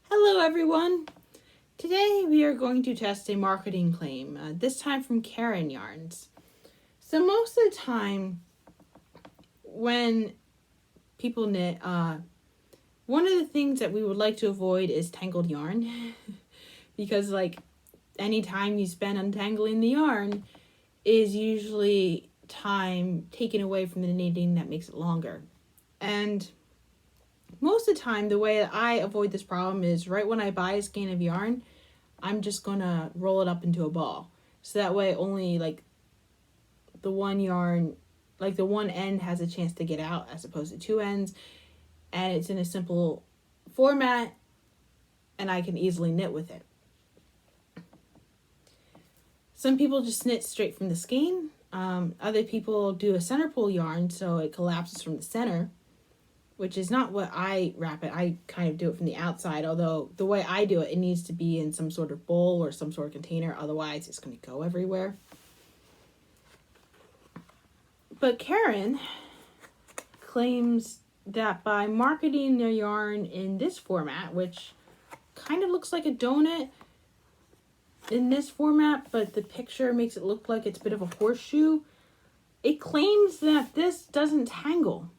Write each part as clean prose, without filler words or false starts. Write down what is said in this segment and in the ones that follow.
Hello everyone! Today we are going to test a marketing claim, this time from Caron yarns. So most of the time when people knit, one of the things that we would like to avoid is tangled yarn because any time you spend untangling the yarn is usually time taken away from the knitting that makes it longer. And most of the time, the way that I avoid this problem is right when I buy a skein of yarn, I'm just going to roll it up into a ball. So that way only the one yarn, the one end has a chance to get out as opposed to two ends. And it's in a simple format and I can easily knit with it. Some people just knit straight from the skein. Other people do a center pull yarn so it collapses from the center, which is not what I wrap it. I kind of do it from the outside, although the way I do it, it needs to be in some sort of bowl or some sort of container, otherwise it's going to go everywhere. But Caron claims that by marketing their yarn in this format, which kind of looks like a donut in this format, but the picture makes it look like it's a bit of a horseshoe, it claims that this doesn't tangle.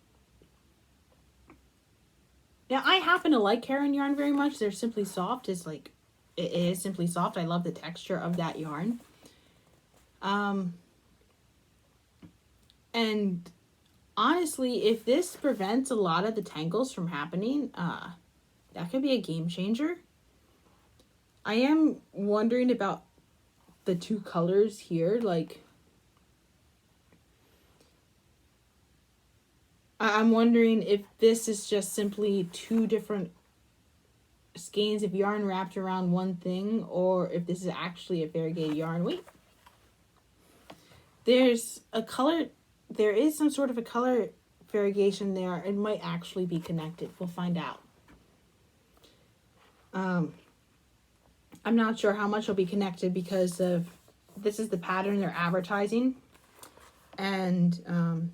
Now, I happen to like Caron yarn very much. They're simply soft. It is simply soft. I love the texture of that yarn. And honestly, if this prevents a lot of the tangles from happening, that could be a game changer. I am wondering about the two colors here. I'm wondering if this is just simply two different skeins of yarn wrapped around one thing, or if this is actually a variegated yarn. Wait. There is some sort of a color variegation there. It might actually be connected. We'll find out. I'm not sure how much will be connected because this is the pattern they're advertising. And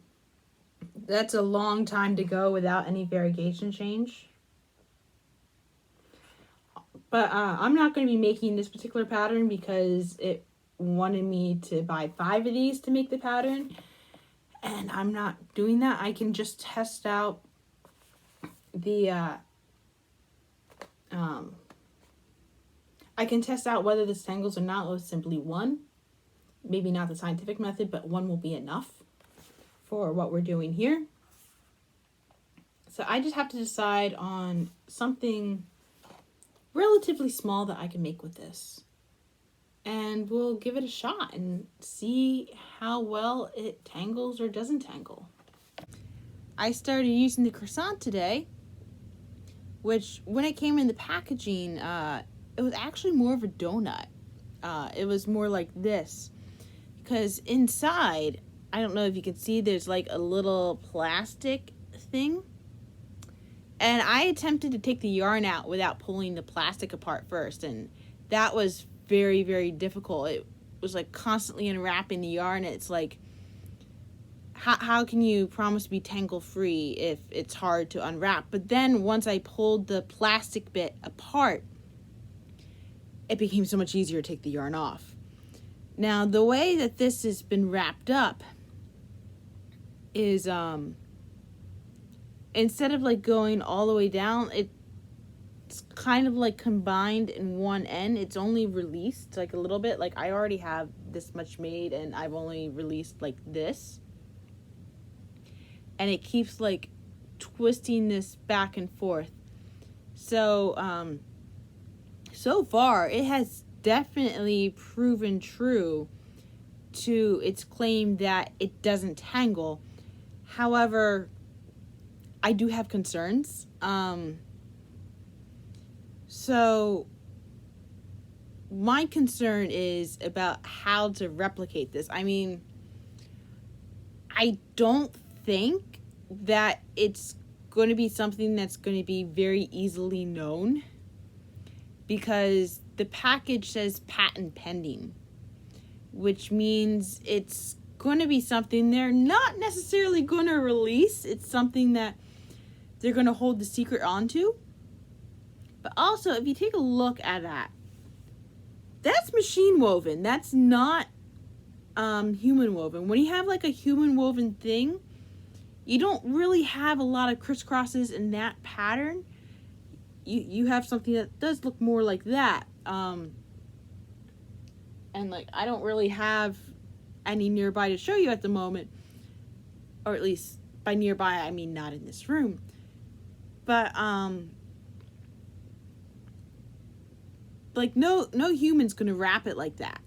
that's a long time to go without any variegation change. But I'm not going to be making this particular pattern because it wanted me to buy 5 of these to make the pattern. And I'm not doing that. I can just test out I can test out whether this tangles or not with simply one. Maybe not the scientific method, but one will be enough for what we're doing here. So I just have to decide on something relatively small that I can make with this. And we'll give it a shot and see how well it tangles or doesn't tangle. I started using the croissant today, which when it came in the packaging, it was actually more of a donut. It was more like this. Because inside, I don't know if you can see, there's a little plastic thing. And I attempted to take the yarn out without pulling the plastic apart first. And that was very, very difficult. It was constantly unwrapping the yarn. It's how can you promise to be tangle free if it's hard to unwrap? But then once I pulled the plastic bit apart, it became so much easier to take the yarn off. Now, the way that this has been wrapped up is instead of going all the way down, it's kind of combined in one end. It's only released a little bit. I already have this much made and I've only released this. And it keeps twisting this back and forth. So, so far it has definitely proven true to its claim that it doesn't tangle. However, I do have concerns. So my concern is about how to replicate this. I mean, I don't think that it's going to be something that's going to be very easily known because the package says patent pending, which means it's going to be something they're not necessarily going to release. It's something that they're going to hold the secret onto. But also, if you take a look at that, that's machine woven. That's not human woven. When you have like a human woven thing, you don't really have a lot of crisscrosses in that pattern. You have something that does look more like that. And like I don't really have any nearby to show you at the moment, or at least by nearby I mean not in this room. But like no human's gonna wrap it like that.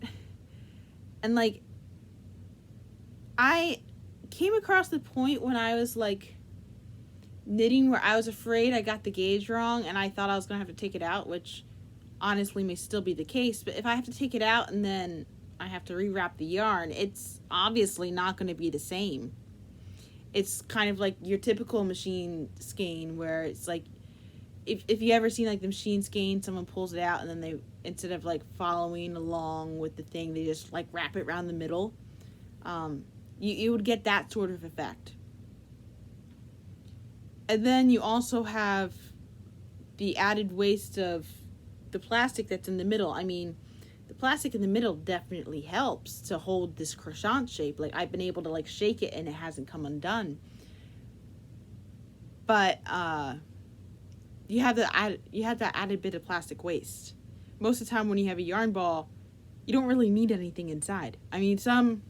And like I came across the point when I was like knitting where I was afraid I got the gauge wrong and I thought I was gonna have to take it out, which honestly may still be the case. But if I have to take it out and then I have to rewrap the yarn, it's obviously not going to be the same. It's kind of like your typical machine skein where it's like if you ever seen like the machine skein, someone pulls it out and then they, instead of like following along with the thing, they just like wrap it around the middle. You would get that sort of effect. And then you also have the added waste of the plastic that's in the middle. I mean, the plastic in the middle definitely helps to hold this croissant shape. Like I've been able to like shake it and it hasn't come undone. But you have that added bit of plastic waste. Most of the time when you have a yarn ball, you don't really need anything inside. I mean, some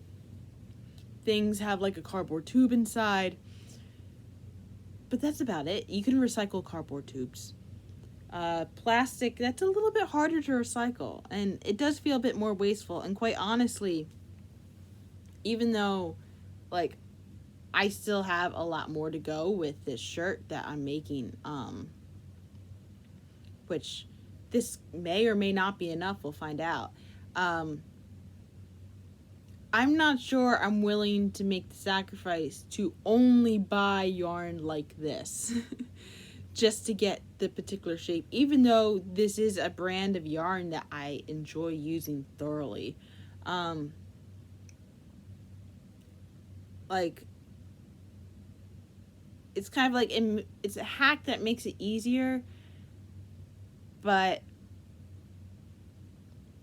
things have like a cardboard tube inside, but that's about it. You can recycle cardboard tubes. Plastic, that's a little bit harder to recycle, and it does feel a bit more wasteful. And quite honestly, even though like I still have a lot more to go with this shirt that I'm making, which this may or may not be enough, we'll find out. I'm not sure I'm willing to make the sacrifice to only buy yarn like this just to get the particular shape, even though this is a brand of yarn that I enjoy using thoroughly. Like, it's kind of like, it's a hack that makes it easier, but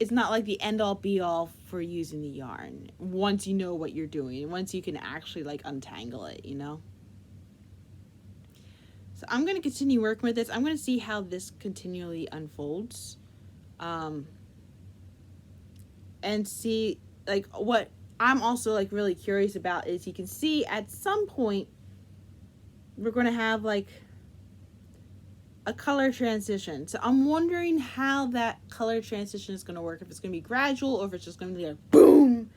it's not like the end-all be-all for using the yarn once you know what you're doing, once you can actually like untangle it, you know? So I'm going to continue working with this. I'm going to see how this continually unfolds. And see, like, what I'm also, like, really curious about is you can see at some point we're going to have, like, a color transition. So I'm wondering how that color transition is going to work. If it's going to be gradual or if it's just going to be like, boom.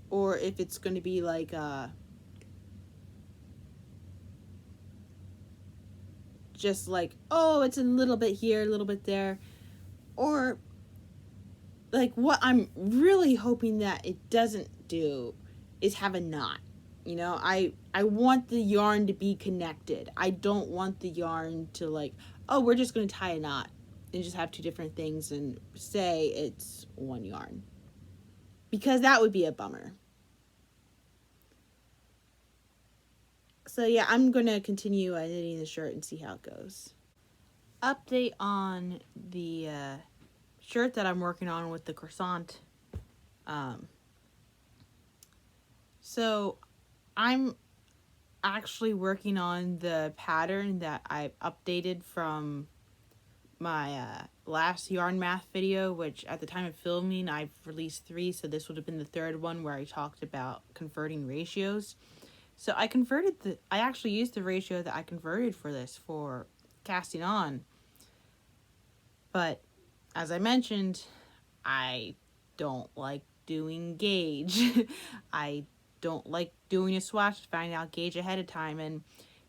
Or if it's going to be like, just like, oh, it's a little bit here, a little bit there. Or like what I'm really hoping that it doesn't do is have a knot. You know, I want the yarn to be connected. I don't want the yarn to like, oh, we're just going to tie a knot and just have two different things and say it's one yarn. Because that would be a bummer. So yeah, I'm going to continue knitting the shirt and see how it goes. Update on the shirt that I'm working on with the croissant. So I'm actually working on the pattern that I updated from my last yarn math video, which at the time of filming I've released 3, so this would have been the 3rd one where I talked about converting ratios. So I actually used the ratio that I converted for this for casting on. But as I mentioned, I don't like doing gauge. I don't like doing a swatch to find out gauge ahead of time, and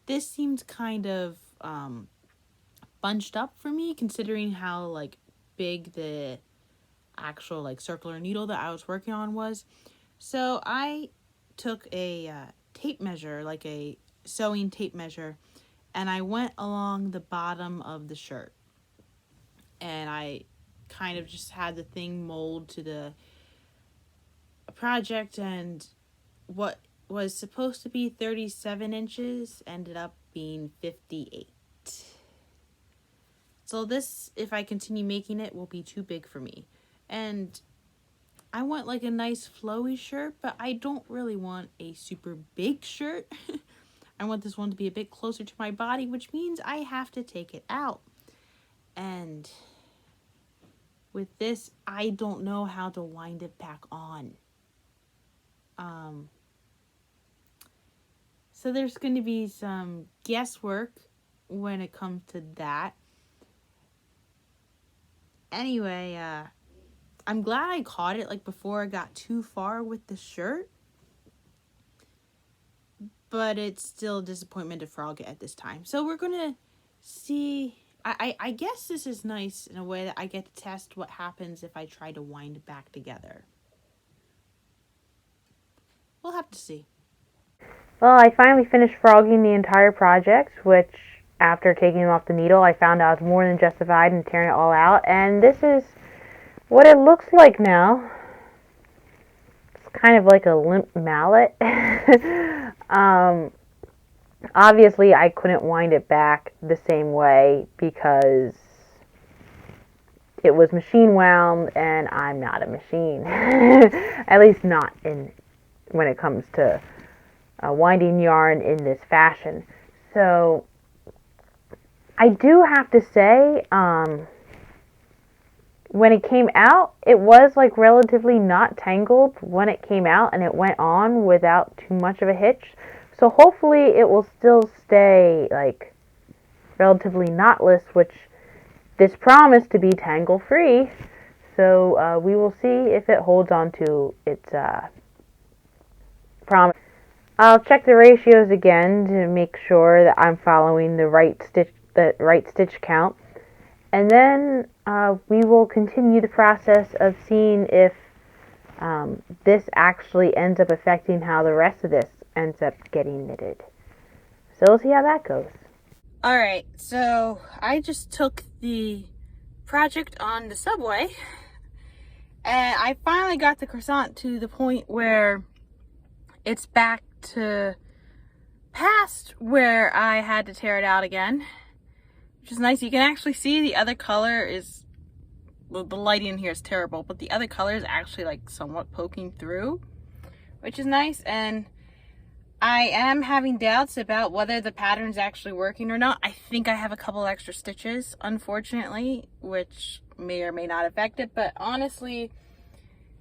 this seemed kind of bunched up for me considering how like big the actual like circular needle that I was working on was. So I took a tape measure, like a sewing tape measure, and I went along the bottom of the shirt, and I kind of just had the thing mold to the project, and what was supposed to be 37 inches ended up being 58. So this, if I continue making it, will be too big for me. And I want like a nice flowy shirt, but I don't really want a super big shirt. I want this one to be a bit closer to my body, which means I have to take it out. And with this, I don't know how to wind it back on. So there's going to be some guesswork when it comes to that. Anyway, I'm glad I caught it like before I got too far with the shirt. But it's still a disappointment to frog it at this time. So we're going to see. I guess this is nice in a way that I get to test what happens if I try to wind it back together. We'll have to see. Well, I finally finished frogging the entire project, which, after taking off the needle, I found I was more than justified in tearing it all out. And this is what it looks like now. It's kind of like a limp mallet. Obviously, I couldn't wind it back the same way because it was machine wound, and I'm not a machine. At least not when it comes to winding yarn in this fashion. So I do have to say, when it came out, it was like relatively not tangled when it came out, and it went on without too much of a hitch. So hopefully it will still stay like relatively knotless, which this promised to be tangle free. So we will see if it holds on to its promise. I'll check the ratios again to make sure that I'm following the right stitch count, and then we will continue the process of seeing if this actually ends up affecting how the rest of this ends up getting knitted. So we'll see how that goes. Alright, so I just took the project on the subway, and I finally got the croissant to the point where it's back to past where I had to tear it out again, which is nice. You can actually see the other color is, well, the lighting in here is terrible, but the other color is actually like somewhat poking through, which is nice. And I am having doubts about whether the pattern's actually working or not. I think I have a couple extra stitches, unfortunately, which may or may not affect it, but honestly,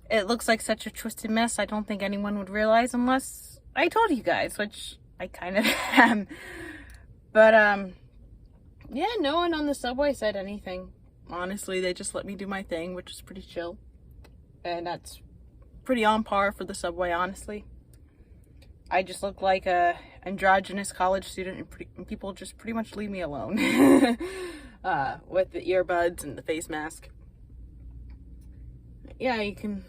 it looks like such a twisted mess. I don't think anyone would realize unless I told you guys, which I kind of am. But yeah, no one on the subway said anything. Honestly, they just let me do my thing, which is pretty chill. And that's pretty on par for the subway, honestly. I just look like a androgynous college student, and people just pretty much leave me alone. With the earbuds and the face mask. Yeah, you can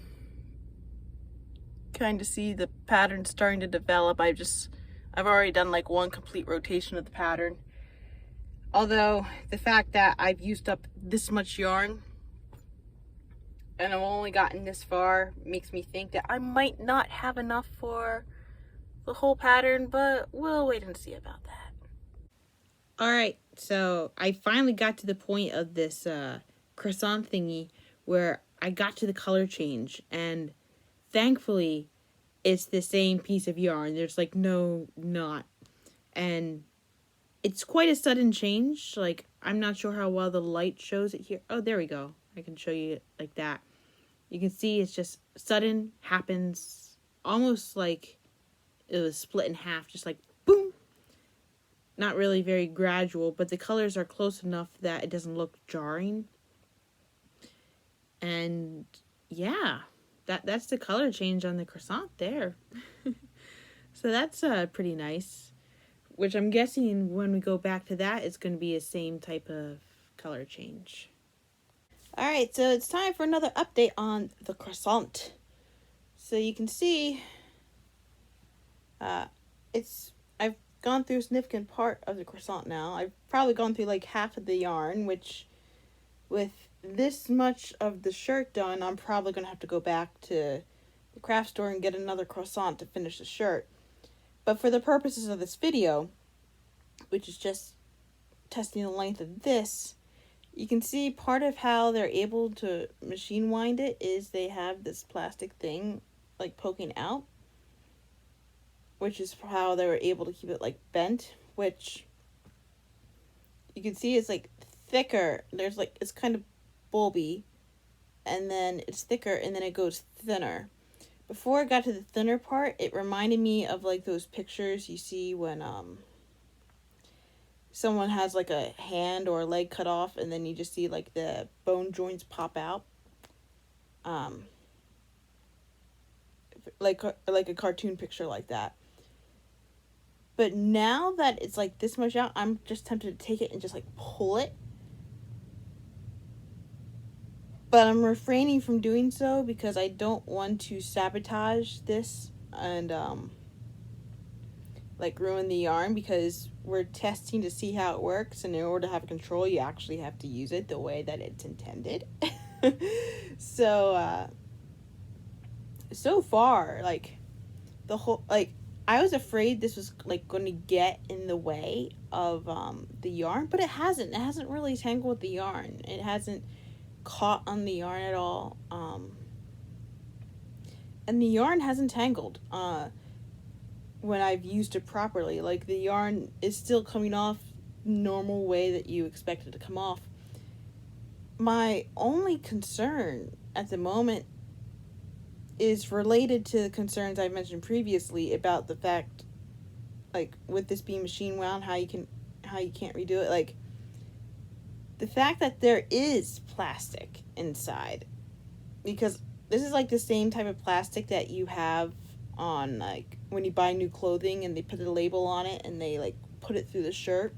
kind of see the pattern starting to develop. I've already done like one complete rotation of the pattern. Although the fact that I've used up this much yarn and I've only gotten this far makes me think that I might not have enough for the whole pattern, but we'll wait and see about that. Alright, so I finally got to the point of this croissant thingy where I got to the color change, and thankfully it's the same piece of yarn. There's like no knot, and it's quite a sudden change. Like, I'm not sure how well the light shows it here. Oh, there we go. I can show you it like that. You can see it's just sudden, happens almost like it was split in half, just like boom. Not really very gradual, but the colors are close enough that it doesn't look jarring. And yeah, that's the color change on the croissant there. So that's pretty nice. Which I'm guessing when we go back to that, it's going to be the same type of color change. Alright, so it's time for another update on the croissant. So you can see, I've gone through a significant part of the croissant now. I've probably gone through like half of the yarn, which with this much of the shirt done, I'm probably going to have to go back to the craft store and get another croissant to finish the shirt. But for the purposes of this video, which is just testing the length of this, You can see part of how they're able to machine wind it is they have this plastic thing like poking out, which is how they were able to keep it like bent, which you can see it's like thicker. There's like, it's kind of bulby, and then it's thicker, and then it goes thinner. Before it got to the thinner part, it reminded me of like those pictures you see when someone has like a hand or a leg cut off, and then you just see like the bone joints pop out. Um, like a cartoon picture like that. But now that it's like this much out, I'm just tempted to take it and just like pull it. But I'm refraining from doing so because I don't want to sabotage this and like ruin the yarn, because we're testing to see how it works, and in order to have control you actually have to use it the way that it's intended. So so far, like the whole, like, I was afraid this was like going to get in the way of the yarn, but it hasn't really tangled with the yarn. It hasn't caught on the yarn at all, and the yarn hasn't tangled when I've used it properly. Like, the yarn is still coming off normal way that you expect it to come off. My only concern at the moment is related to the concerns I mentioned previously about the fact, like, with this being machine wound, how you can't redo it. Like, the fact that there is plastic inside, because this is like the same type of plastic that you have on, like, when you buy new clothing and they put a label on it and they like put it through the shirt.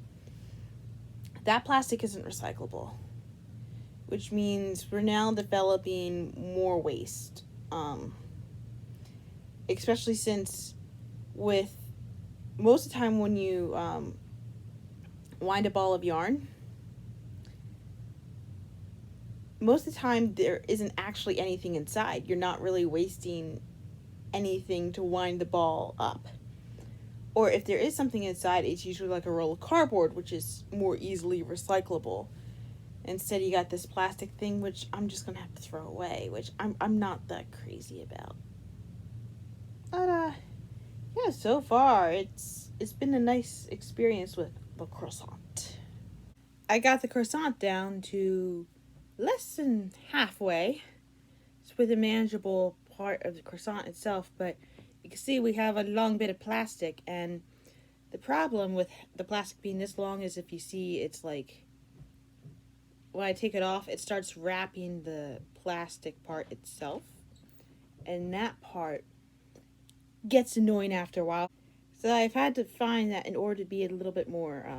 That plastic isn't recyclable, which means we're now developing more waste, especially since with most of the time when you wind a ball of yarn, most of the time there isn't actually anything inside. You're not really wasting anything to wind the ball up. Or if there is something inside, it's usually like a roll of cardboard, which is more easily recyclable. Instead, you got this plastic thing, which I'm just gonna have to throw away, which I'm not that crazy about. But yeah, so far it's been a nice experience with the croissant. I got the croissant down to less than halfway. It's with a manageable part of the croissant itself, but you can see we have a long bit of plastic, and the problem with the plastic being this long is, if you see, it's like when I take it off, it starts wrapping the plastic part itself, and that part gets annoying after a while. So I've had to find that in order to be a little bit more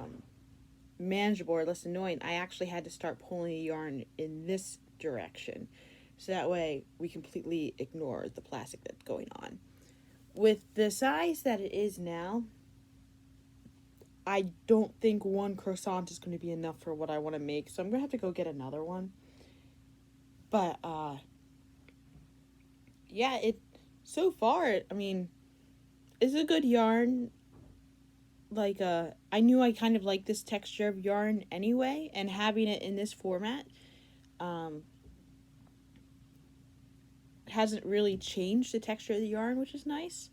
manageable or less annoying, I actually had to start pulling the yarn in this direction, so that way we completely ignore the plastic that's going on. With the size that it is now, I don't think one croissant is going to be enough for what I want to make, so I'm going to have to go get another one. But yeah, it so far, I mean, it's a good yarn. Like, I knew I kind of liked this texture of yarn anyway, and having it in this format hasn't really changed the texture of the yarn, which is nice.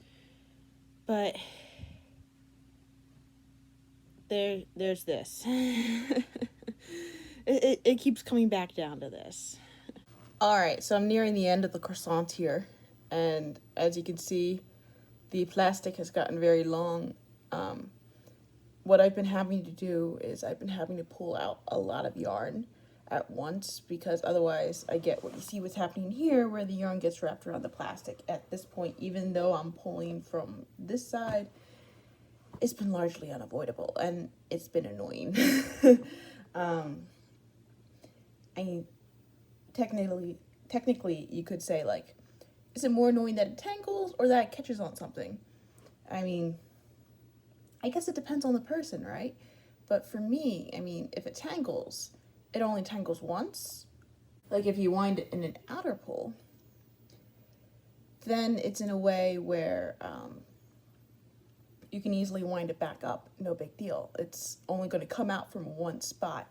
But there's this. It keeps coming back down to this. Alright, so I'm nearing the end of the croissant here, and as you can see, the plastic has gotten very long. What I've been having to do is I've been having to pull out a lot of yarn at once, because otherwise I get what you see what's happening here, where the yarn gets wrapped around the plastic. At this point, even though I'm pulling from this side, it's been largely unavoidable, and it's been annoying. I mean, technically, you could say, like, is it more annoying that it tangles or that it catches on something? I mean, I guess it depends on the person, right? But for me, I mean, if it tangles, it only tangles once. Like, if you wind it in an outer pull, then it's in a way where you can easily wind it back up. No big deal. It's only going to come out from one spot.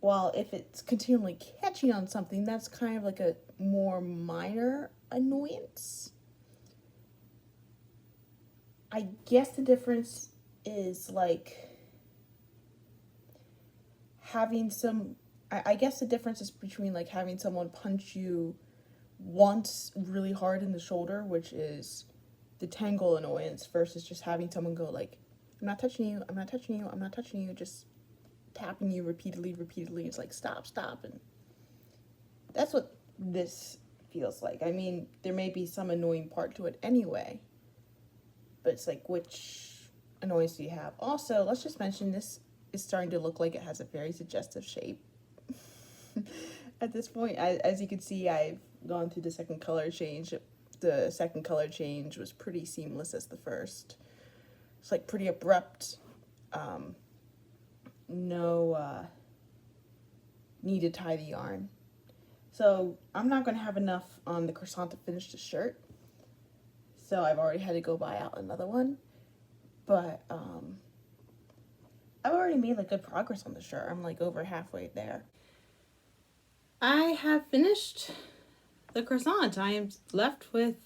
while if it's continually catching on something, that's kind of like a more minor annoyance. I guess the difference is like having some, I guess the difference is between like having someone punch you once really hard in the shoulder, which is the Tangle annoyance, versus just having someone go like, I'm not touching you, I'm not touching you, I'm not touching you, just tapping you repeatedly. It's like, stop. And that's what this feels like. I mean, there may be some annoying part to it anyway, but it's like, which annoyance do you have? Also, let's just mention this is starting to look like it has a very suggestive shape. At this point, as you can see, I've gone through the second color change. The second color change was pretty seamless as the first. It's like pretty abrupt. No need to tie the yarn. So I'm not going to have enough on the croissant to finish the shirt. So I've already had to go buy out another one. But I've already made like good progress on the shirt. I'm like over halfway there. I have finished the croissant. I am left with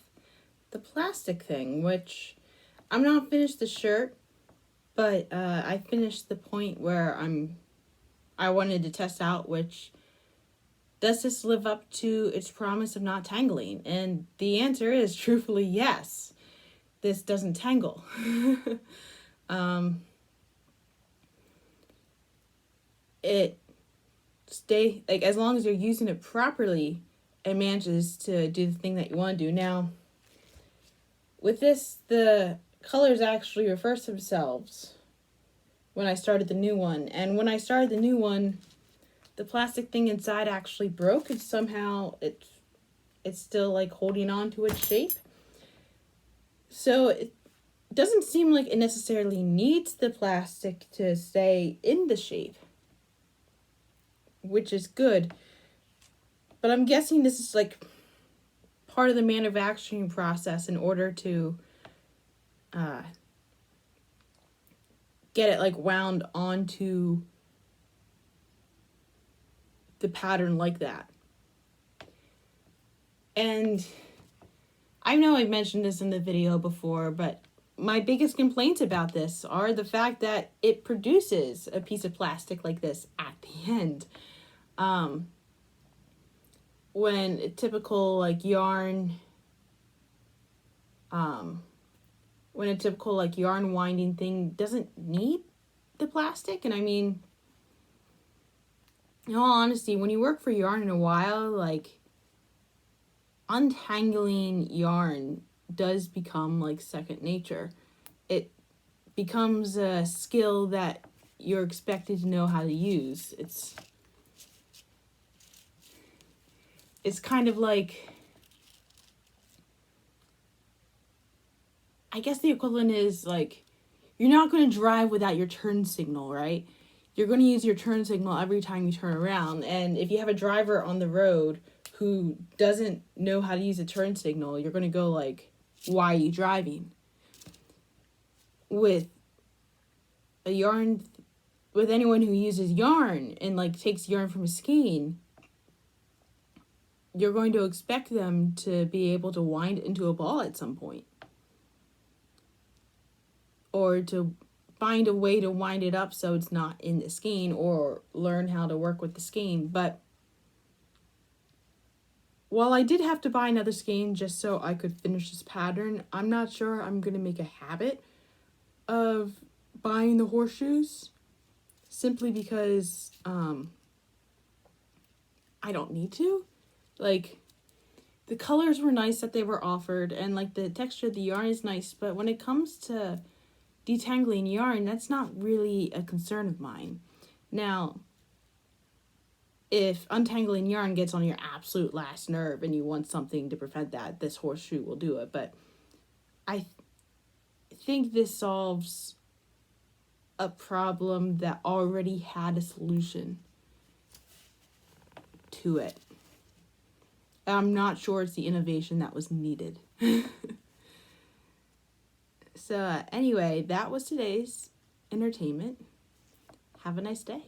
the plastic thing, which I'm not finished the shirt, but I finished the point where I wanted to test out which does this live up to its promise of not tangling? And the answer is truthfully yes. This doesn't tangle. It as long as you're using it properly, it manages to do the thing that you want to do. Now, with this, the colors actually reverse themselves when I started the new one. And when I started the new one, the plastic thing inside actually broke, and somehow it's still like holding on to its shape. So it doesn't seem like it necessarily needs the plastic to stay in the shape, which is good. But I'm guessing this is like part of the manufacturing process in order to get it like wound onto the pattern like that. And I know I've mentioned this in the video before, but my biggest complaints about this are the fact that it produces a piece of plastic like this at the end. When a typical like yarn winding thing doesn't need the plastic. And I mean, in all honesty, when you work for yarn in a while, like untangling yarn does become like second nature. It becomes a skill that you're expected to know how to use. It's kind of like, I guess the equivalent is like, you're not going to drive without your turn signal, right? You're going to use your turn signal every time you turn around. And if you have a driver on the road who doesn't know how to use a turn signal, you're going to go like, why are you driving? With anyone who uses yarn and like takes yarn from a skein, you're going to expect them to be able to wind into a ball at some point, or to find a way to wind it up so it's not in the skein, or learn how to work with the skein. But while I did have to buy another skein just so I could finish this pattern, I'm not sure I'm going to make a habit of buying the horseshoes, simply because I don't need to. Like, the colors were nice that they were offered, and like the texture of the yarn is nice, but when it comes to detangling yarn, that's not really a concern of mine. Now, if untangling yarn gets on your absolute last nerve and you want something to prevent that, this horseshoe will do it. But I think this solves a problem that already had a solution to it. I'm not sure it's the innovation that was needed. So anyway, that was today's entertainment. Have a nice day.